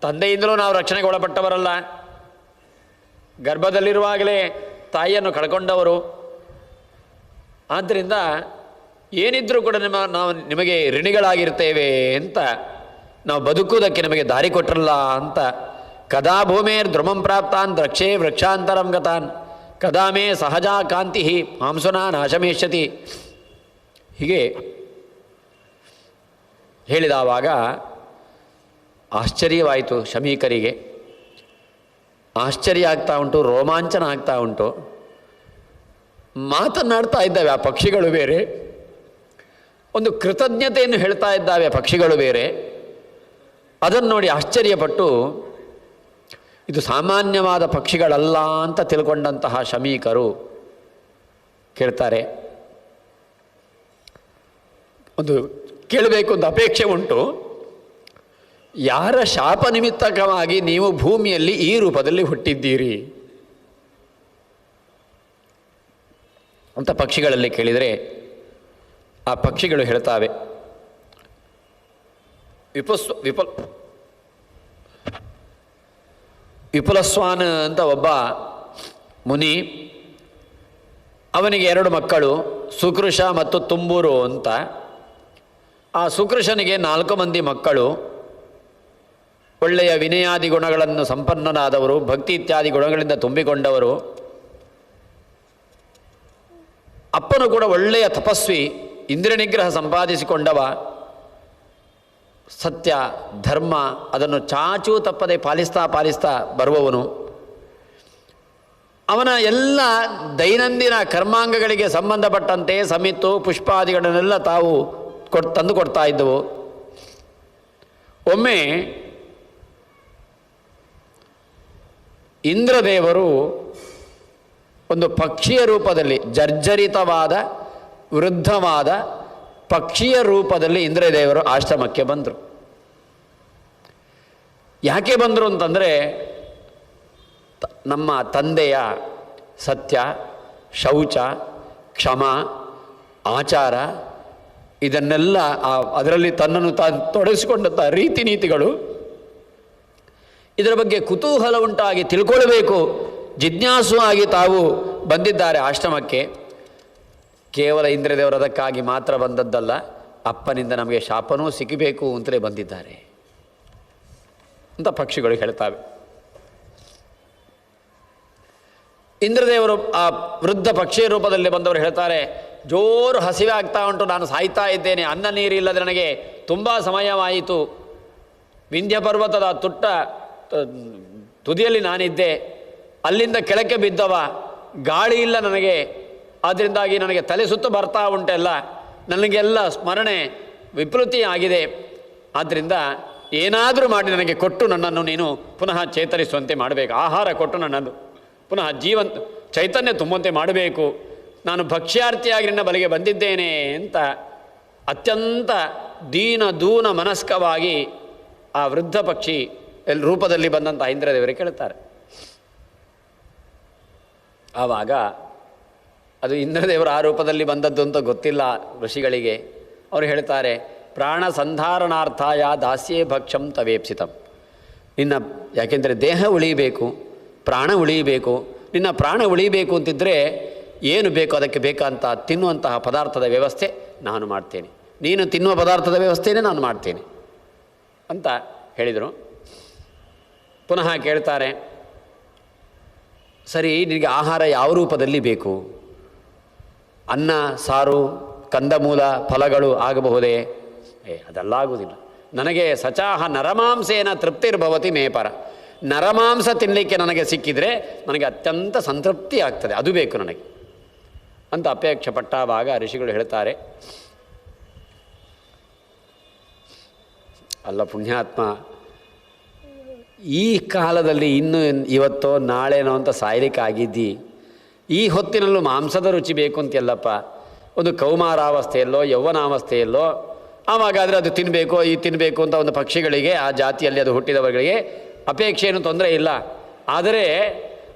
ತಂದೆಯಿಂದಲೂ ನಾವು ರಕ್ಷಣೆಗೆ ಒಳಪಟ್ಟವರಲ್ಲ, ಗರ್ಭದಲ್ಲಿರುವಾಗಲೇ ತಾಯಿಯನ್ನು ಕಳ್ಕೊಂಡವರು. ಆದ್ದರಿಂದ ಏನಿದ್ರೂ ಕೂಡ ನಾವು ನಿಮಗೆ ಋಣಿಗಳಾಗಿರ್ತೇವೆ ಅಂತ, ನಾವು ಬದುಕುವುದಕ್ಕೆ ನಿಮಗೆ ದಾರಿ ಕೊಟ್ಟರಲ್ಲ ಅಂತ. ಕದಾ ಭೂಮೇರ್ ಧ್ರುಮಂ ಪ್ರಾಪ್ತಾನ್ ದ್ರಕ್ಷೇ ವೃಕ್ಷಾಂತರಂ ಗತಾನ್ ಕದಾ ಮೇ ಸಹಜಾ ಕಾಂತಿ ಮಾಂಸುನಾ ನಾಶಮೇಷ್ಯತಿ. ಹೀಗೆ ಹೇಳಿದವಾಗ ಆಶ್ಚರ್ಯವಾಯಿತು ಶಮೀಕರಿಗೆ. ಆಶ್ಚರ್ಯ ಆಗ್ತಾ ಉಂಟು, ರೋಮಾಂಚನ ಆಗ್ತಾ ಉಂಟು. ಮಾತನಾಡ್ತಾ ಇದ್ದಾವೆ ಆ ಪಕ್ಷಿಗಳು ಬೇರೆ, ಒಂದು ಕೃತಜ್ಞತೆಯನ್ನು ಹೇಳ್ತಾ ಇದ್ದಾವೆ ಪಕ್ಷಿಗಳು ಬೇರೆ. ಅದನ್ನು ನೋಡಿ ಆಶ್ಚರ್ಯಪಟ್ಟು ಇದು ಸಾಮಾನ್ಯವಾದ ಪಕ್ಷಿಗಳಲ್ಲ ಅಂತ ತಿಳ್ಕೊಂಡಂತಹ ಶಮೀಕರು ಕೇಳ್ತಾರೆ. ಒಂದು ಕೇಳಬೇಕು ಅಂತ ಅಪೇಕ್ಷೆ ಉಂಟು. ಯಾರ ಶಾಪ ನಿಮಿತ್ತಕವಾಗಿ ನೀವು ಭೂಮಿಯಲ್ಲಿ ಈ ರೂಪದಲ್ಲಿ ಹುಟ್ಟಿದ್ದೀರಿ ಅಂತ ಪಕ್ಷಿಗಳಲ್ಲಿ ಕೇಳಿದರೆ ಆ ಪಕ್ಷಿಗಳು ಹೇಳ್ತಾವೆ, ವಿಪುಲಸ್ವಾನ ಅಂತ ಒಬ್ಬ ಮುನಿ, ಅವನಿಗೆ 2 ಮಕ್ಕಳು, ಸುಕೃಶ ಮತ್ತು ತುಂಬೂರು ಅಂತ. ಆ ಸುಕೃಶನಿಗೆ 4 ಮಂದಿ ಮಕ್ಕಳು, ಒಳ್ಳೆಯ ವಿನಯಾದಿ ಗುಣಗಳನ್ನು ಸಂಪನ್ನನಾದವರು, ಭಕ್ತಿ ಇತ್ಯಾದಿ ಗುಣಗಳಿಂದ ತುಂಬಿಕೊಂಡವರು. ಅಪ್ಪನು ಕೂಡ ಒಳ್ಳೆಯ ತಪಸ್ವಿ, ಇಂದ್ರಿಯ ನಿಗ್ರಹ ಸಂಪಾದಿಸಿಕೊಂಡವ, ಸತ್ಯ ಧರ್ಮ ಅದನ್ನು ಚಾಚೂ ತಪ್ಪದೆ ಪಾಲಿಸ್ತಾ ಬರುವವನು. ಅವನ ಎಲ್ಲ ದೈನಂದಿನ ಕರ್ಮಾಂಗಗಳಿಗೆ ಸಂಬಂಧಪಟ್ಟಂತೆ ಸಮಿತ್ತು ಪುಷ್ಪಾದಿಗಳನ್ನೆಲ್ಲ ತಾವು ತಂದು ಕೊಡ್ತಾ ಇದ್ದವು. ಒಮ್ಮೆ ಇಂದ್ರದೇವರು ಒಂದು ಪಕ್ಷಿಯ ರೂಪದಲ್ಲಿ, ಜರ್ಜರಿತವಾದ ವೃದ್ಧವಾದ ಪಕ್ಷಿಯ ರೂಪದಲ್ಲಿ ಇಂದ್ರದೇವರು ಆಶ್ರಮಕ್ಕೆ ಬಂದರು. ಯಾಕೆ ಬಂದರು ಅಂತಂದರೆ, ನಮ್ಮ ತಂದೆಯ ಸತ್ಯ, ಶೌಚ, ಕ್ಷಮ, ಆಚಾರ ಇದನ್ನೆಲ್ಲ ಅದರಲ್ಲಿ ತನ್ನನ್ನು ತೊಡಗಿಸಿಕೊಂಡಂಥ ರೀತಿ ನೀತಿಗಳು, ಇದರ ಬಗ್ಗೆ ಕುತೂಹಲ ಉಂಟಾಗಿ ತಿಳ್ಕೊಳ್ಬೇಕು, ಜಿಜ್ಞಾಸು ಆಗಿ ತಾವು ಬಂದಿದ್ದಾರೆ ಆಶ್ರಮಕ್ಕೆ. ಕೇವಲ ಇಂದ್ರದೇವರು ಅದಕ್ಕಾಗಿ ಮಾತ್ರ ಬಂದದ್ದಲ್ಲ, ಅಪ್ಪನಿಂದ ನಮಗೆ ಶಾಪನೂ ಸಿಗಬೇಕು ಅಂತಲೇ ಬಂದಿದ್ದಾರೆ ಅಂತ ಪಕ್ಷಿಗಳು ಹೇಳ್ತಾವೆ. ಇಂದ್ರದೇವರು ಆ ವೃದ್ಧ ಪಕ್ಷಿಯ ರೂಪದಲ್ಲಿ ಬಂದವರು ಹೇಳ್ತಾರೆ, ಜೋರು ಹಸಿವೆ ಆಗ್ತಾ ಉಂಟು, ನಾನು ಸಾಯ್ತಾ ಇದ್ದೇನೆ, ಅನ್ನ ನೀರಿಲ್ಲದೆ ನನಗೆ ತುಂಬ ಸಮಯವಾಯಿತು, ವಿಂಧ್ಯ ಪರ್ವತದ ತುದಿಯಲ್ಲಿ ನಾನಿದ್ದೆ, ಅಲ್ಲಿಂದ ಕೆಳಕ್ಕೆ ಬಿದ್ದವ, ಗಾಳಿ ಇಲ್ಲ ನನಗೆ, ಆದ್ದರಿಂದಾಗಿ ನನಗೆ ತಲೆ ಸುತ್ತು ಬರ್ತಾ ಉಂಟೆಲ್ಲ, ನನಗೆಲ್ಲ ಸ್ಮರಣೆ ವಿಪ್ಲುತಿ ಆಗಿದೆ. ಆದ್ದರಿಂದ ಏನಾದರೂ ಮಾಡಿ ನನಗೆ ಕೊಟ್ಟು ನನ್ನನ್ನು ನೀನು ಪುನಃ ಚೇತರಿಸುವಂತೆ ಮಾಡಬೇಕು, ಆಹಾರ ಕೊಟ್ಟು ನನ್ನನ್ನು ಪುನಃ ಚೈತನ್ಯ ತುಂಬುವಂತೆ ಮಾಡಬೇಕು, ನಾನು ಭಕ್ಷ್ಯಾರ್ಥಿಯಾಗಿ ನಿನ್ನ ಬಳಿಗೆ ಬಂದಿದ್ದೇನೆ ಅಂತ ಅತ್ಯಂತ ದೂನ ಮನಸ್ಕವಾಗಿ ಆ ವೃದ್ಧ ಪಕ್ಷಿ ರೂಪದಲ್ಲಿ ಬಂದಂಥ ಇಂದ್ರದೇವರಿಗೆ ಕೇಳುತ್ತಾರೆ. ಆವಾಗ ಅದು ಇಂದ್ರದೇವರು ಆ ರೂಪದಲ್ಲಿ ಬಂದದ್ದು ಅಂತ ಗೊತ್ತಿಲ್ಲ ಋಷಿಗಳಿಗೆ. ಅವರು ಹೇಳ್ತಾರೆ, ಪ್ರಾಣ ಸಂಧಾರಣಾರ್ಥಾಯ ದಾಸ್ಯೇ ಭಕ್ಷಂ ತವೇಪ್ಸಿತಂ. ಯಾಕೆಂದರೆ ದೇಹ ಉಳಿಯಬೇಕು, ಪ್ರಾಣ ಉಳಿಯಬೇಕು. ನಿನ್ನ ಪ್ರಾಣ ಉಳಿಯಬೇಕು ಅಂತಿದ್ದರೆ ಏನು ಬೇಕು ಅದಕ್ಕೆ ಬೇಕಂತ ತಿನ್ನುವಂತಹ ಪದಾರ್ಥದ ವ್ಯವಸ್ಥೆ ನಾನು ಮಾಡ್ತೇನೆ, ನೀನು ತಿನ್ನುವ ಪದಾರ್ಥದ ವ್ಯವಸ್ಥೆಯೇ ನಾನು ಮಾಡ್ತೇನೆ ಅಂತ ಹೇಳಿದರು. ಪುನಃ ಕೇಳ್ತಾರೆ, ಸರಿ ನಿನಗೆ ಆಹಾರ ಯಾವ ರೂಪದಲ್ಲಿ ಬೇಕು? ಅನ್ನ, ಸಾರು, ಕಂದಮೂಲ, ಫಲಗಳು ಆಗಬಹುದೇ? ಅದೆಲ್ಲ ಆಗುವುದಿಲ್ಲ. ನನಗೆ ಸಚಾಹ ನರಮಾಂಸೇನ ತೃಪ್ತಿರ್ಭವತಿ ಮೇಪರ. ನರಮಾಂಸ ತಿನ್ನಲಿಕ್ಕೆ ನನಗೆ ಸಿಕ್ಕಿದರೆ ನನಗೆ ಅತ್ಯಂತ ಸಂತೃಪ್ತಿ ಆಗ್ತದೆ, ಅದು ಬೇಕು ನನಗೆ ಅಂತ ಅಪೇಕ್ಷೆ ಪಟ್ಟಾಗ ಋಷಿಗಳು ಹೇಳ್ತಾರೆ, ಅಲ್ಲ ಪುಣ್ಯಾತ್ಮ, ಈ ಕಾಲದಲ್ಲಿ ಇನ್ನು ಇವತ್ತೋ ನಾಳೆನೋ ಅಂತ ಸಾಯ್ಲಿಕ್ಕೆ ಆಗಿದ್ದಿ, ಈ ಹೊತ್ತಿನಲ್ಲೂ ಮಾಂಸದ ರುಚಿ ಬೇಕು ಅಂತೆಲ್ಲಪ್ಪ. ಒಂದು ಕೌಮಾರಾವಸ್ಥೆಯಲ್ಲೋ ಯೌವನಾವಸ್ಥೆಯಲ್ಲೋ ಆವಾಗಾದರೆ ಅದು ತಿನ್ನಬೇಕು, ಈ ತಿನ್ನಬೇಕು ಅಂತ ಒಂದು ಪಕ್ಷಿಗಳಿಗೆ, ಆ ಜಾತಿಯಲ್ಲಿ ಅದು ಹುಟ್ಟಿದವರಿಗೆ ಅಪೇಕ್ಷೆ ಏನು ತೊಂದರೆ ಇಲ್ಲ. ಆದರೆ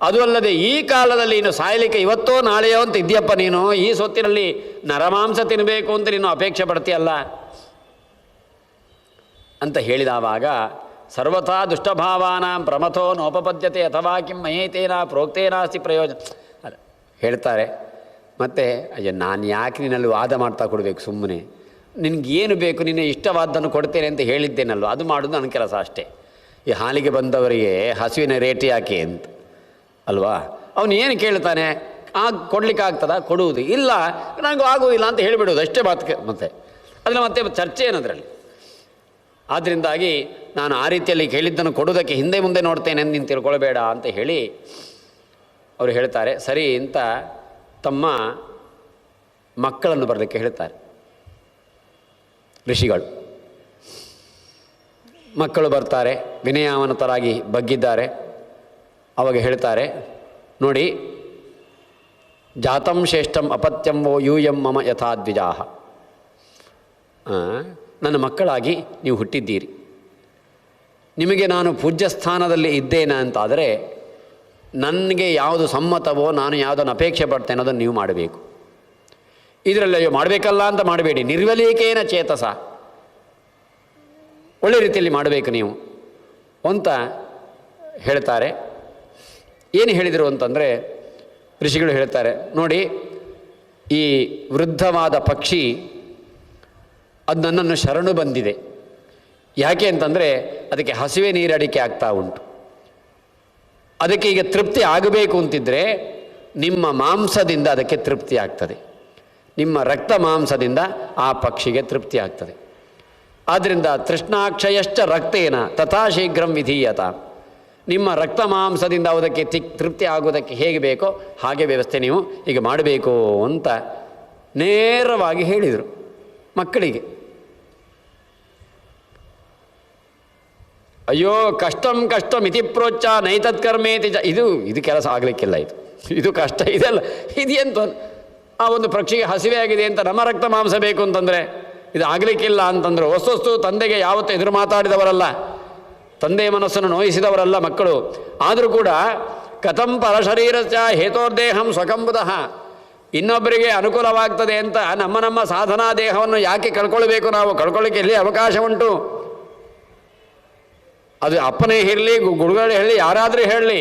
ಅದು ಅಲ್ಲದೆ ಈ ಕಾಲದಲ್ಲಿ ನೀನು ಸಾಯಲಿಕ್ಕೆ ಇವತ್ತೋ ನಾಳೆಯೋ ಅಂತ ಇದೆಯಪ್ಪ, ನೀನು ಈ ಸೊತ್ತಿನಲ್ಲಿ ನರಮಾಂಸ ತಿನ್ನಬೇಕು ಅಂತ ನೀನು ಅಪೇಕ್ಷೆ ಪಡ್ತೀಯಲ್ಲ ಅಂತ ಹೇಳಿದವಾಗ ಸರ್ವಥಾ ದುಷ್ಟಭಾವಾನಾಂ ಪ್ರಮಥೋ ನೋಪಪದ್ಯತೆ ಅಥವಾ ಕಿಂ ಮಹೇತೇನ ಪ್ರೋಕ್ತೇನಾಸ್ತಿ ಪ್ರಯೋಜನ ಅಲ್ಲ ಹೇಳ್ತಾರೆ. ಮತ್ತು ಅಯ್ಯೋ ನಾನು ಯಾಕೆ ನಿನ್ನಲ್ಲಿ ವಾದ ಮಾಡ್ತಾ ಕೊಡಬೇಕು, ಸುಮ್ಮನೆ ನಿನಗೇನು ಬೇಕು ನಿನ್ನೆ ಇಷ್ಟವಾದ್ದನ್ನು ಕೊಡ್ತೇನೆ ಅಂತ ಹೇಳಿದ್ದೇನಲ್ವ, ಅದು ಮಾಡೋದು ನನ್ನ ಕೆಲಸ ಅಷ್ಟೇ. ಈ ಹಾಲಿಗೆ ಬಂದವರಿಗೆ ಹಸುವಿನ ರೇಟ್ ಯಾಕೆ ಅಂತ ಅಲ್ವಾ, ಅವನು ಏನು ಕೇಳ್ತಾನೆ, ಕೊಡ್ಲಿಕ್ಕೆ ಆಗ್ತದ, ಕೊಡುವುದು ಇಲ್ಲ, ನನಗೂ ಆಗುವುದಿಲ್ಲ ಅಂತ ಹೇಳಿಬಿಡೋದು ಅಷ್ಟೇ ಮಾತು. ಮತ್ತೆ ಅದನ್ನು ಮತ್ತೆ ಚರ್ಚೆ ಏನದರಲ್ಲಿ. ಆದ್ದರಿಂದಾಗಿ ನಾನು ಆ ರೀತಿಯಲ್ಲಿ ಕೇಳಿದ್ದನ್ನು ಕೊಡುವುದಕ್ಕೆ ಹಿಂದೆ ಮುಂದೆ ನೋಡ್ತೇನೆ ಅಂತ ನೀನು ತಿಳ್ಕೊಳ್ಬೇಡ ಅಂತ ಹೇಳಿ ಅವರು ಹೇಳ್ತಾರೆ. ಸರಿ ಅಂತ ತಮ್ಮ ಮಕ್ಕಳನ್ನು ಬರಲಿಕ್ಕೆ ಹೇಳ್ತಾರೆ ಋಷಿಗಳು. ಮಕ್ಕಳು ಬರ್ತಾರೆ, ವಿನಯಾವನತರಾಗಿ ಬಗ್ಗಿದ್ದಾರೆ. ಅವಾಗ ಹೇಳ್ತಾರೆ, ನೋಡಿ ಜಾತಂ ಶ್ರೇಷ್ಠಂ ಅಪತ್ಯಂ ವೋ ಯೂಯಂ ಮಮ ಯಥಾ ದ್ವಿಜಾಹ. ನನ್ನ ಮಕ್ಕಳಾಗಿ ನೀವು ಹುಟ್ಟಿದ್ದೀರಿ, ನಿಮಗೆ ನಾನು ಪೂಜ್ಯ ಸ್ಥಾನದಲ್ಲಿ ಇದ್ದೇನೆ ಅಂತಾದರೆ ನನಗೆ ಯಾವುದು ಸಮ್ಮತವೋ, ನಾನು ಯಾವುದನ್ನು ಅಪೇಕ್ಷೆ ಪಡ್ತೇನೆ ಅದನ್ನು ನೀವು ಮಾಡಬೇಕು. ಇದರಲ್ಲಿ ಅಯ್ಯೋ ಮಾಡಬೇಕಲ್ಲ ಅಂತ ಮಾಡಬೇಡಿ, ನಿರ್ವಲೀಕೇನ ಚೇತಸ, ಒಳ್ಳೆ ರೀತಿಯಲ್ಲಿ ಮಾಡಬೇಕು ನೀವು ಅಂತ ಹೇಳ್ತಾರೆ. ಏನು ಹೇಳಿದರು ಅಂತಂದರೆ ಋಷಿಗಳು ಹೇಳ್ತಾರೆ, ನೋಡಿ ಈ ವೃದ್ಧವಾದ ಪಕ್ಷಿ ಅದು ನನ್ನನ್ನು ಶರಣು ಬಂದಿದೆ. ಯಾಕೆ ಅಂತಂದರೆ ಅದಕ್ಕೆ ಹಸಿವೆ ನೀರಡಿಕೆ ಆಗ್ತಾ ಉಂಟು. ಅದಕ್ಕೆ ಈಗ ತೃಪ್ತಿ ಆಗಬೇಕು ಅಂತಿದ್ದರೆ ನಿಮ್ಮ ಮಾಂಸದಿಂದ ಅದಕ್ಕೆ ತೃಪ್ತಿ ಆಗ್ತದೆ, ನಿಮ್ಮ ರಕ್ತ ಮಾಂಸದಿಂದ ಆ ಪಕ್ಷಿಗೆ ತೃಪ್ತಿ ಆಗ್ತದೆ. ಆದ್ದರಿಂದ ತೃಷ್ಣಾಕ್ಷಯಶ್ಚ ರಕ್ತೇನ ತಥಾ ಶೀಘ್ರಂ ವಿಧೀಯತ. ನಿಮ್ಮ ರಕ್ತ ಮಾಂಸದಿಂದ ಅದಕ್ಕೆ ತೃಪ್ತಿ ಆಗೋದಕ್ಕೆ ಹೇಗೆ ಬೇಕೋ ಹಾಗೆ ವ್ಯವಸ್ಥೆ ನೀವು ಈಗ ಮಾಡಬೇಕು ಅಂತ ನೇರವಾಗಿ ಹೇಳಿದರು ಮಕ್ಕಳಿಗೆ. ಅಯ್ಯೋ ಕಷ್ಟಂ ಇತಿ ಪ್ರೋಚ್ಚ ನೈತತ್ಕರ್ಮೇತಿ ಇದು ಕೆಲಸ ಆಗಲಿಕ್ಕಿಲ್ಲ, ಇದು ಕಷ್ಟ, ಇದೆಲ್ಲ ಇದೆಂತ ಆ ಒಂದು ಪಕ್ಷಿಗೆ ಹಸಿವೆ ಆಗಿದೆ ಅಂತ ನಮ್ಮ ರಕ್ತ ಮಾಂಸ ಬೇಕು ಅಂತಂದರೆ ಇದು ಆಗಲಿಕ್ಕಿಲ್ಲ ಅಂತಂದರು. ಹೊಸ್ತು ತಂದೆಗೆ ಯಾವತ್ತೂ ಎದುರು ಮಾತಾಡಿದವರಲ್ಲ, ತಂದೆಯ ಮನಸ್ಸನ್ನು ನೋಯಿಸಿದವರಲ್ಲ ಮಕ್ಕಳು. ಆದರೂ ಕೂಡ ಕಥಂ ಪರಶರೀರಶ್ಚ ಹೇತೋರ್ದೇಹಂ ಸ್ವಕಂಬುದಃ, ಇನ್ನೊಬ್ಬರಿಗೆ ಅನುಕೂಲವಾಗ್ತದೆ ಅಂತ ನಮ್ಮ ಸಾಧನಾ ದೇಹವನ್ನು ಯಾಕೆ ಕಳ್ಕೊಳ್ಬೇಕು, ನಾವು ಕಳ್ಕೊಳ್ಳಿಕ್ಕೆ ಎಲ್ಲಿ ಅವಕಾಶ ಉಂಟು. ಅದು ಅಪ್ಪನೇ ಇರಲಿ, ಗುರುಗಳೇ ಹೇಳಲಿ, ಯಾರಾದರೂ ಹೇಳಲಿ.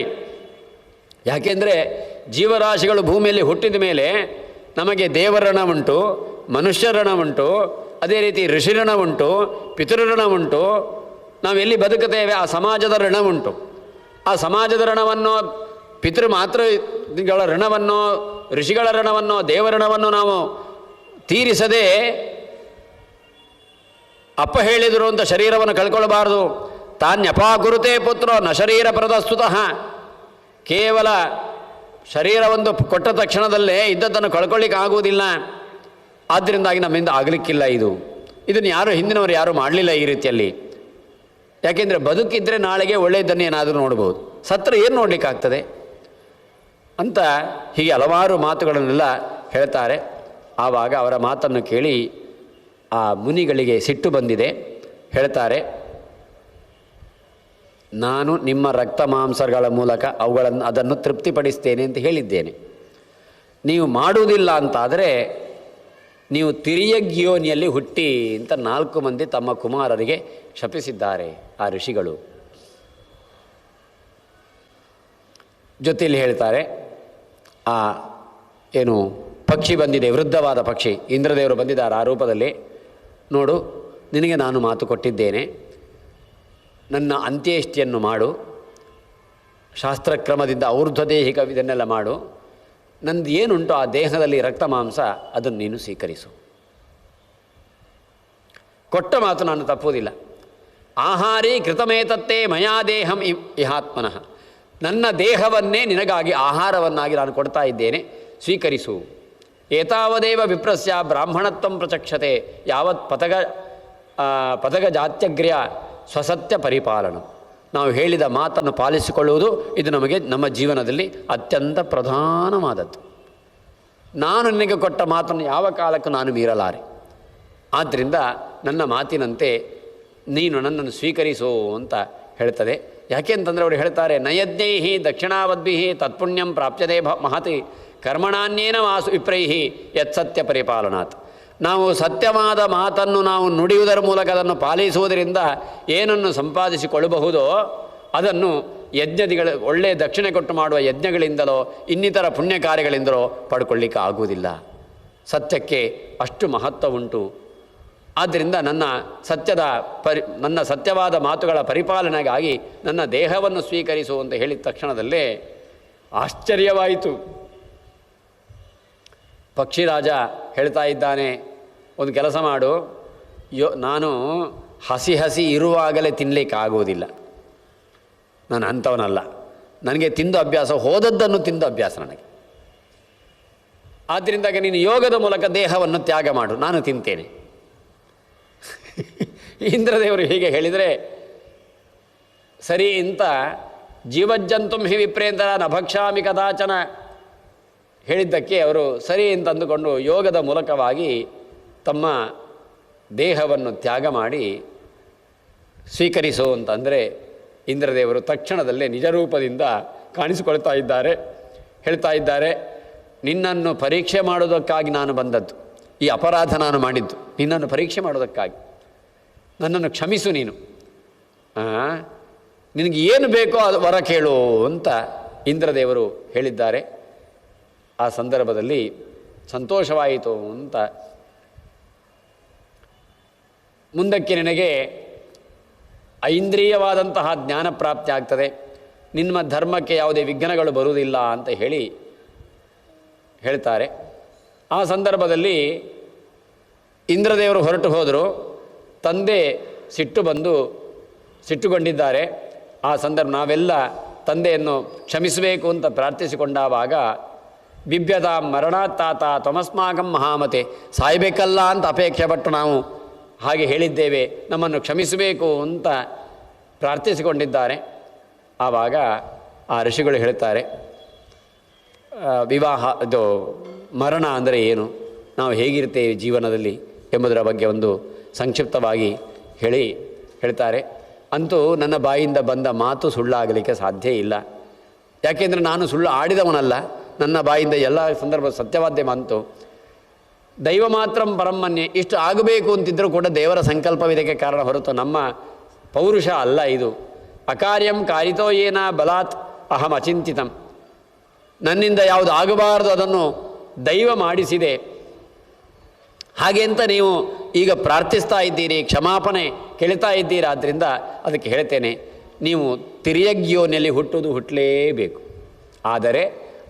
ಯಾಕೆಂದರೆ ಜೀವರಾಶಿಗಳು ಭೂಮಿಯಲ್ಲಿ ಹುಟ್ಟಿದ ಮೇಲೆ ನಮಗೆ ದೇವರಣ ಉಂಟು, ಮನುಷ್ಯರಣ ಉಂಟು, ಅದೇ ರೀತಿ ಋಷಿಋಣ ಉಂಟು, ಪಿತೃಋಣ ಉಂಟು. ನಾವೆಲ್ಲಿ ಬದುಕುತ್ತೇವೆ ಆ ಸಮಾಜದ ಋಣ ಉಂಟು. ಆ ಸಮಾಜದ ಋಣವನ್ನು, ಪಿತೃ ಮಾತೃಗಳ ಋಣವನ್ನು, ಋಷಿಗಳ ಋಣವನ್ನು, ದೇವಋಣವನ್ನು ನಾವು ತೀರಿಸದೆ ಅಪ್ಪ ಹೇಳಿದರು ಅಂತ ಶರೀರವನ್ನು ಕಳ್ಕೊಳ್ಬಾರ್ದು. ತಾನ್ಯಪಾಕುರುತೆ ಪುತ್ರೋ ನ ಶರೀರ ಪ್ರದಸ್ತುತಃ. ಕೇವಲ ಶರೀರವೊಂದು ಕೊಟ್ಟ ತಕ್ಷಣದಲ್ಲೇ ಇದ್ದದ್ದನ್ನು ಕಳ್ಕೊಳ್ಳಿಕ್ಕೆ ಆಗುವುದಿಲ್ಲ. ಆದ್ದರಿಂದಾಗಿ ನಮ್ಮಿಂದ ಆಗಲಿಕ್ಕಿಲ್ಲ. ಇದನ್ನು ಯಾರು ಹಿಂದಿನವರು ಯಾರೂ ಮಾಡಲಿಲ್ಲ ಈ ರೀತಿಯಲ್ಲಿ. ಯಾಕೆಂದರೆ ಬದುಕಿದ್ರೆ ನಾಳೆಗೆ ಒಳ್ಳೆಯದನ್ನು ಏನಾದರೂ ನೋಡ್ಬೋದು, ಸತ್ರ ಏನು ನೋಡಲಿಕ್ಕಾಗ್ತದೆ ಅಂತ ಹೀಗೆ ಹಲವಾರು ಮಾತುಗಳನ್ನೆಲ್ಲ ಹೇಳ್ತಾರೆ. ಆವಾಗ ಅವರ ಮಾತನ್ನು ಕೇಳಿ ಆ ಮುನಿಗಳಿಗೆ ಸಿಟ್ಟು ಬಂದಿದೆ. ಹೇಳ್ತಾರೆ, ನಾನು ನಿಮ್ಮ ರಕ್ತ ಮಾಂಸಗಳ ಮೂಲಕ ಅದನ್ನು ತೃಪ್ತಿಪಡಿಸ್ತೇನೆ ಅಂತ ಹೇಳಿದ್ದೇನೆ. ನೀವು ಮಾಡುವುದಿಲ್ಲ ಅಂತಾದರೆ ನೀವು ತಿರ್ಯಗ್ಯೋನಿಯಲ್ಲಿ ಹುಟ್ಟಿ ಅಂತ 4 ಮಂದಿ ತಮ್ಮ ಕುಮಾರರಿಗೆ ಶಪಿಸಿದ್ದಾರೆ ಆ ಋಷಿಗಳು. ಜೊತೆಯಲ್ಲಿ ಹೇಳ್ತಾರೆ, ಆ ಏನು ಪಕ್ಷಿ ಬಂದಿದೆ, ವೃದ್ಧವಾದ ಪಕ್ಷಿ, ಇಂದ್ರದೇವರು ಬಂದಿದ್ದಾರೆ ಆ ರೂಪದಲ್ಲಿ. ನೋಡು, ನಿನಗೆ ನಾನು ಮಾತು ಕೊಟ್ಟಿದ್ದೇನೆ, ನನ್ನ ಅಂತ್ಯೇಷ್ಟಿಯನ್ನು ಮಾಡು, ಶಾಸ್ತ್ರಕ್ರಮದಿಂದ ಔರ್ಧ್ವದೇಹಿಕ ಇದನ್ನೆಲ್ಲ ಮಾಡು. ನಂದು ಏನುಂಟು ಆ ದೇಹದಲ್ಲಿ ರಕ್ತ ಮಾಂಸ ಅದನ್ನು ನೀನು ಸ್ವೀಕರಿಸು. ಕೊಟ್ಟ ಮಾತು ನಾನು ತಪ್ಪುವುದಿಲ್ಲ. ಆಹಾರೀ ಕೃತಮೇತತ್ತೇ ಮಯಾ ದೇಹಂ ಇಹಾತ್ಮನಃ. ನನ್ನ ದೇಹವನ್ನೇ ನಿನಗಾಗಿ ಆಹಾರವನ್ನಾಗಿ ನಾನು ಕೊಡ್ತಾ ಇದ್ದೇನೆ, ಸ್ವೀಕರಿಸು. ಏತಾವದೇವ ವಿಪ್ರಸ್ಯ ಬ್ರಾಹ್ಮಣತ್ವಂ ಪ್ರಚಕ್ಷತೆ ಯಾವತ್ ಪತಗ ಜಾತ್ಯಗ್ರ್ಯ ಸ್ವಸತ್ಯ ಪರಿಪಾಲನ. ನಾವು ಹೇಳಿದ ಮಾತನ್ನು ಪಾಲಿಸಿಕೊಳ್ಳುವುದು ಇದು ನಮಗೆ ನಮ್ಮ ಜೀವನದಲ್ಲಿ ಅತ್ಯಂತ ಪ್ರಧಾನವಾದದ್ದು. ನಾನು ನಿನಗೆ ಕೊಟ್ಟ ಮಾತನ್ನು ಯಾವ ಕಾಲಕ್ಕೂ ನಾನು ಮೀರಲಾರೆ. ಆದ್ದರಿಂದ ನನ್ನ ಮಾತಿನಂತೆ ನೀನು ನನ್ನನ್ನು ಸ್ವೀಕರಿಸು ಅಂತ ಹೇಳ್ತದೆ. ಯಾಕೆ ಅಂತಂದರೆ ಅವರು ಹೇಳ್ತಾರೆ, ನಯಜ್ಞೈಹಿ ದಕ್ಷಿಣಾವದ್ಭಿಹಿ ತತ್ಪುಣ್ಯಂ ಪ್ರಾಪ್ಯತೆ ಮಹತಿ ಕರ್ಮಣಾನ್ಯೇನ ವಾಸು ವಿಪ್ರೈಹಿ ಯತ್ಸತ್ಯ ಪರಿಪಾಲನಾತ್. ನಾವು ಸತ್ಯವಾದ ಮಾತನ್ನು ನಾವು ನುಡಿಯುವುದರ ಮೂಲಕ ಅದನ್ನು ಪಾಲಿಸುವುದರಿಂದ ಏನನ್ನು ಸಂಪಾದಿಸಿಕೊಳ್ಳಬಹುದೋ ಅದನ್ನು ಯಜ್ಞದಿಗಳ ಒಳ್ಳೆಯ ದಕ್ಷಿಣೆ ಕೊಟ್ಟು ಮಾಡುವ ಯಜ್ಞಗಳಿಂದಲೋ ಇನ್ನಿತರ ಪುಣ್ಯ ಕಾರ್ಯಗಳಿಂದಲೋ ಪಡ್ಕೊಳ್ಳಿಕ್ಕೆ ಆಗುವುದಿಲ್ಲ. ಸತ್ಯಕ್ಕೆ ಅಷ್ಟು ಮಹತ್ವ ಉಂಟು. ಆದ್ದರಿಂದ ನನ್ನ ಸತ್ಯವಾದ ಮಾತುಗಳ ಪರಿಪಾಲನೆಗಾಗಿ ನನ್ನ ದೇಹವನ್ನು ಸ್ವೀಕರಿಸು ಅಂತ ಹೇಳಿದ ತಕ್ಷಣದಲ್ಲೇ ಆಶ್ಚರ್ಯವಾಯಿತು. ಪಕ್ಷಿರಾಜ ಹೇಳ್ತಾ ಇದ್ದಾನೆ, ಒಂದು ಕೆಲಸ ಮಾಡು, ನಾನು ಹಸಿ ಇರುವಾಗಲೇ ತಿನ್ನಲಿಕ್ಕಾಗುವುದಿಲ್ಲ, ನಾನು ಅಂಥವನಲ್ಲ, ನನಗೆ ತಿಂದು ಅಭ್ಯಾಸ, ಹೋದದ್ದನ್ನು ತಿಂದು ಅಭ್ಯಾಸ ನನಗೆ. ಆದ್ದರಿಂದಾಗಿ ನೀನು ಯೋಗದ ಮೂಲಕ ದೇಹವನ್ನು ತ್ಯಾಗ ಮಾಡು, ನಾನು ತಿಂತೇನೆ. ಇಂದ್ರದೇವರು ಹೀಗೆ ಹೇಳಿದರೆ ಸರಿ ಅಂತ ಜೀವಜ್ಜಂತುಂ ಹಿ ವಿಪ್ರೇಂದ್ರ ನ ಭಕ್ಷಾಮಿ ಕದಾಚನ ಹೇಳಿದ್ದಕ್ಕೆ ಅವರು ಸರಿ ಅಂತ ಅಂದುಕೊಂಡು ಯೋಗದ ಮೂಲಕವಾಗಿ ತಮ್ಮ ದೇಹವನ್ನು ತ್ಯಾಗ ಮಾಡಿ ಸ್ವೀಕರಿಸು ಅಂತಂದರೆ ಇಂದ್ರದೇವರು ತಕ್ಷಣದಲ್ಲೇ ನಿಜರೂಪದಿಂದ ಕಾಣಿಸಿಕೊಳ್ತಾ ಇದ್ದಾರೆ. ಹೇಳ್ತಾ ಇದ್ದಾರೆ, ನಿನ್ನನ್ನು ಪರೀಕ್ಷೆ ಮಾಡೋದಕ್ಕಾಗಿ ನಾನು ಬಂದದ್ದು, ಈ ಅಪರಾಧ ನಾನು ಮಾಡಿದ್ದು ನಿನ್ನನ್ನು ಪರೀಕ್ಷೆ ಮಾಡೋದಕ್ಕಾಗಿ, ನನ್ನನ್ನು ಕ್ಷಮಿಸು ನೀನು, ನಿನಗೆ ಏನು ಬೇಕೋ ಅದು ವರ ಕೇಳು ಅಂತ ಇಂದ್ರದೇವರು ಹೇಳಿದ್ದಾರೆ. ಆ ಸಂದರ್ಭದಲ್ಲಿ ಸಂತೋಷವಾಯಿತು ಅಂತ, ಮುಂದಕ್ಕೆ ನಿನಗೆ ಐಂದ್ರಿಯವಾದಂತಹ ಜ್ಞಾನ ಪ್ರಾಪ್ತಿ ಆಗ್ತದೆ, ನಿಮ್ಮ ಧರ್ಮಕ್ಕೆ ಯಾವುದೇ ವಿಘ್ನಗಳು ಬರುವುದಿಲ್ಲ ಅಂತ ಹೇಳ್ತಾರೆ. ಆ ಸಂದರ್ಭದಲ್ಲಿ ಇಂದ್ರದೇವರು ಹೊರಟು ಹೋದರು. ತಂದೆ ಸಿಟ್ಟುಗೊಂಡಿದ್ದಾರೆ. ಆ ಸಂದರ್ಭ ನಾವೆಲ್ಲ ತಂದೆಯನ್ನು ಕ್ಷಮಿಸಬೇಕು ಅಂತ ಪ್ರಾರ್ಥಿಸಿಕೊಂಡಾಗ ಬಿಭ್ಯದ ಮರಣಾತ್ತಾತ ತ್ವಮಸ್ಮಾಕಂ ಮಹಾಮತೆ, ಸಾಯಬೇಕಲ್ಲ ಅಂತ ಅಪೇಕ್ಷೆ ಪಟ್ಟು ನಾವು ಹಾಗೆ ಹೇಳಿದ್ದೇವೆ, ನಮ್ಮನ್ನು ಕ್ಷಮಿಸಬೇಕು ಅಂತ ಪ್ರಾರ್ಥಿಸಿಕೊಂಡಿದ್ದಾರೆ. ಆವಾಗ ಆ ಋಷಿಗಳು ಹೇಳ್ತಾರೆ, ಮರಣ ಅಂದರೆ ಏನು, ನಾವು ಹೇಗಿರ್ತೇವೆ ಜೀವನದಲ್ಲಿ ಎಂಬುದರ ಬಗ್ಗೆ ಒಂದು ಸಂಕ್ಷಿಪ್ತವಾಗಿ ಹೇಳ್ತಾರೆ. ಅಂತೂ ನನ್ನ ಬಾಯಿಂದ ಬಂದ ಮಾತು ಸುಳ್ಳಾಗಲಿಕ್ಕೆ ಸಾಧ್ಯ ಇಲ್ಲ. ಯಾಕೆಂದರೆ ನಾನು ಸುಳ್ಳು ಆಡಿದವನಲ್ಲ, ನನ್ನ ಬಾಯಿಂದ ಎಲ್ಲ ಸಂದರ್ಭ ಸತ್ಯವಾದ್ಯ ಮಾತು. ದೈವ ಮಾತ್ರ ಪರಮನ್ಯೆ, ಇಷ್ಟು ಆಗಬೇಕು ಅಂತಿದ್ದರೂ ಕೂಡ ದೇವರ ಸಂಕಲ್ಪವಿದಕ್ಕೆ ಕಾರಣ ಹೊರತು ನಮ್ಮ ಪೌರುಷ ಅಲ್ಲ ಇದು. ಅಕಾರ್ಯಂ ಕಾರಿತೋ ಏನ ಬಲಾತ್ ಅಹಂ ಅಚಿಂತಿತಂ, ನನ್ನಿಂದ ಯಾವುದು ಆಗಬಾರದು ಅದನ್ನು ದೈವ ಮಾಡಿಸಿದೆ. ಹಾಗೆ ಅಂತ ನೀವು ಈಗ ಪ್ರಾರ್ಥಿಸ್ತಾ ಇದ್ದೀರಿ, ಕ್ಷಮಾಪಣೆ ಕೇಳ್ತಾ ಇದ್ದೀರಿ. ಆದ್ದರಿಂದ ಅದಕ್ಕೆ ಹೇಳ್ತೇನೆ, ನೀವು ತಿರ್ಯಗ್ಯೋನಲ್ಲಿ ಹುಟ್ಟಲೇಬೇಕು. ಆದರೆ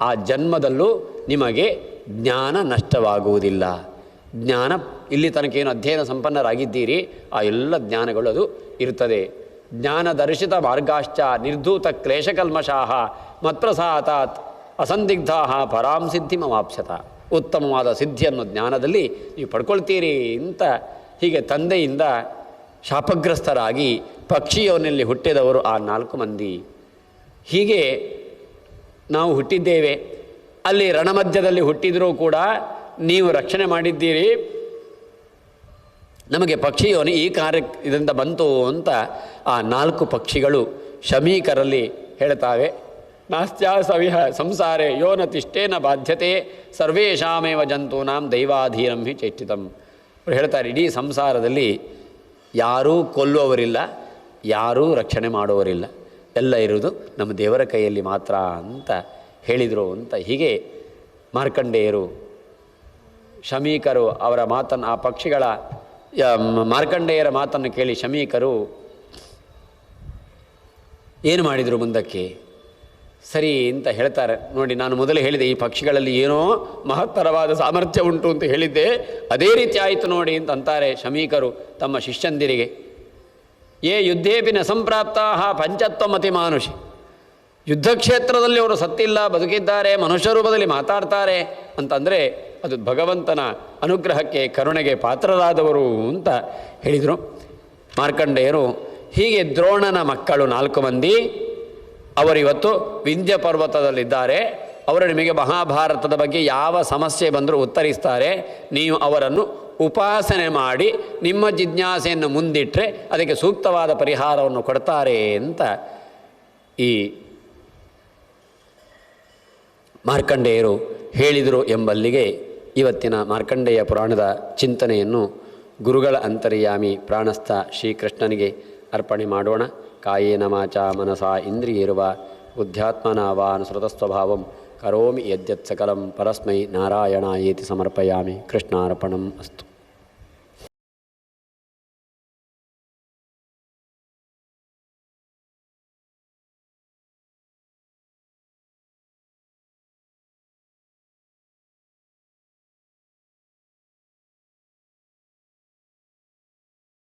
ಆ ಜನ್ಮದಲ್ಲೂ ನಿಮಗೆ ಜ್ಞಾನ ನಷ್ಟವಾಗುವುದಿಲ್ಲ. ಜ್ಞಾನ ಇಲ್ಲಿ ತನಕ ಏನು ಅಧ್ಯಯನ ಸಂಪನ್ನರಾಗಿದ್ದೀರಿ ಆ ಎಲ್ಲ ಜ್ಞಾನಗಳು ಅದು ಇರುತ್ತದೆ. ಜ್ಞಾನದರ್ಶಿತ ಮಾರ್ಗಾಶ್ಚ ನಿರ್ಧೂತ ಕ್ಲೇಶಕಲ್ಮಷಾಃ ಮತ್ಪ್ರಸಾದಾತ್ ಅಸಂದಿಗ್ಧಾಃ ಪರಾಂ ಸಿದ್ಧಿಮವಾಪ್ಸ್ಯತ. ಉತ್ತಮವಾದ ಸಿದ್ಧಿಯನ್ನು ಜ್ಞಾನದಲ್ಲಿ ನೀವು ಪಡ್ಕೊಳ್ತೀರಿ ಅಂತ ಹೀಗೆ ತಂದೆಯಿಂದ ಶಾಪಗ್ರಸ್ತರಾಗಿ ಪಕ್ಷಿಯವನಲ್ಲಿ ಹುಟ್ಟಿದವರು ಆ 4 ಮಂದಿ. ಹೀಗೆ ನಾವು ಹುಟ್ಟಿದ್ದೇವೆ. ಅಲ್ಲಿ ರಣಮಧ್ಯದಲ್ಲಿ ಹುಟ್ಟಿದರೂ ಕೂಡ ನೀವು ರಕ್ಷಣೆ ಮಾಡಿದ್ದೀರಿ. ನಮಗೆ ಪಕ್ಷಿಯೋನಿ ಈ ಕಾರ್ಯ ಇದರಿಂದ ಬಂತು ಅಂತ ಆ 4 ಪಕ್ಷಿಗಳು ಶಮೀಕರಲ್ಲಿ ಹೇಳ್ತಾವೆ. ನಾಸ್ತ್ಯಾ ಸವಿಹ ಸಂಸಾರೆ ಯೋ ನ ತಿಷ್ಟೇನ ಬಾಧ್ಯತೆ ಸರ್ವೇಷಾಮೇವ ಜಂತೂನಾಂ ದೈವಾಧೀನಂ ಹಿ ಚೇಷ್ಟಿತಂ. ಅವರು ಹೇಳ್ತಾರೆ, ಇಡೀ ಸಂಸಾರದಲ್ಲಿ ಯಾರೂ ಕೊಲ್ಲುವವರಿಲ್ಲ, ಯಾರೂ ರಕ್ಷಣೆ ಮಾಡುವವರಿಲ್ಲ, ಎಲ್ಲ ಇರುವುದು ನಮ್ಮ ದೇವರ ಕೈಯಲ್ಲಿ ಮಾತ್ರ ಅಂತ ಹೇಳಿದರು ಅಂತ. ಹೀಗೆ ಮಾರ್ಕಂಡೇಯರು ಶಮೀಕರು ಅವರ ಮಾತನ್ನು, ಆ ಪಕ್ಷಿಗಳ ಮಾರ್ಕಂಡೇಯರ ಮಾತನ್ನು ಕೇಳಿ ಶಮೀಕರು ಏನು ಮಾಡಿದರು ಮುಂದಕ್ಕೆ ಸರಿ ಅಂತ ಹೇಳ್ತಾರೆ. ನೋಡಿ, ನಾನು ಮೊದಲು ಹೇಳಿದೆ ಈ ಪಕ್ಷಿಗಳಲ್ಲಿ ಏನೋ ಮಹತ್ತರವಾದ ಸಾಮರ್ಥ್ಯ ಉಂಟು ಅಂತ ಹೇಳಿದ್ದೆ, ಅದೇ ರೀತಿ ಆಯಿತು ನೋಡಿ ಅಂತ ಅಂತಾರೆ ಶಮೀಕರು ತಮ್ಮ ಶಿಷ್ಯಂದಿರಿಗೆ. ಯೇ ಯುದ್ಧೇಪಿ ನ ಸಂಪ್ರಾಪ್ತಾ ಪಂಚತ್ವಮತಿ ಮಾನುಷಿ. ಯುದ್ಧ ಕ್ಷೇತ್ರದಲ್ಲಿ ಅವರು ಸತ್ತಿಲ್ಲ, ಬದುಕಿದ್ದಾರೆ, ಮನುಷ್ಯ ರೂಪದಲ್ಲಿ ಮಾತಾಡ್ತಾರೆ ಅಂತಂದರೆ ಅದು ಭಗವಂತನ ಅನುಗ್ರಹಕ್ಕೆ ಕರುಣೆಗೆ ಪಾತ್ರರಾದವರು ಅಂತ ಹೇಳಿದರು ಮಾರ್ಕಂಡೇಯರು. ಹೀಗೆ ದ್ರೋಣನ ಮಕ್ಕಳು 4 ಮಂದಿ ಅವರಿವತ್ತು ವಿಂಧ್ಯ ಪರ್ವತದಲ್ಲಿದ್ದಾರೆ. ಅವರು ನಿಮಗೆ ಮಹಾಭಾರತದ ಬಗ್ಗೆ ಯಾವ ಸಮಸ್ಯೆ ಬಂದರೂ ಉತ್ತರಿಸ್ತಾರೆ. ನೀವು ಅವರನ್ನು ಉಪಾಸನೆ ಮಾಡಿ ನಿಮ್ಮ ಜಿಜ್ಞಾಸೆಯನ್ನು ಮುಂದಿಟ್ಟರೆ ಅದಕ್ಕೆ ಸೂಕ್ತವಾದ ಪರಿಹಾರವನ್ನು ಕೊಡ್ತಾರೆ ಅಂತ ಈ ಮಾರ್ಕಂಡೇಯರು ಹೇಳಿದರು ಎಂಬಲ್ಲಿಗೆ ಇವತ್ತಿನ ಮಾರ್ಕಂಡೇಯ ಪುರಾಣದ ಚಿಂತನೆಯನ್ನು ಗುರುಗಳ ಅಂತರ್ಯಾಮಿ ಪ್ರಾಣಸ್ಥ ಶ್ರೀಕೃಷ್ಣನಿಗೆ ಅರ್ಪಣೆ ಮಾಡೋಣ. ಕಾಯೇನ ವಾಚಾ ಮನಸಾ ಇಂದ್ರಿಯೇರ್ವ ಬುದ್ಧ್ಯಾತ್ಮನಾ ವಾ ಅನುಸೃತಸ್ವಭಾವಂ ಕರೋಮಿ ಯದ್ಯತ್ ಸಕಲಂ ಪರಸ್ಮೈ ನಾರಾಯಣಾಯೇತಿ ಸಮರ್ಪಯಾಮಿ. ಕೃಷ್ಣಾರ್ಪಣಂ ಅಸ್ತು.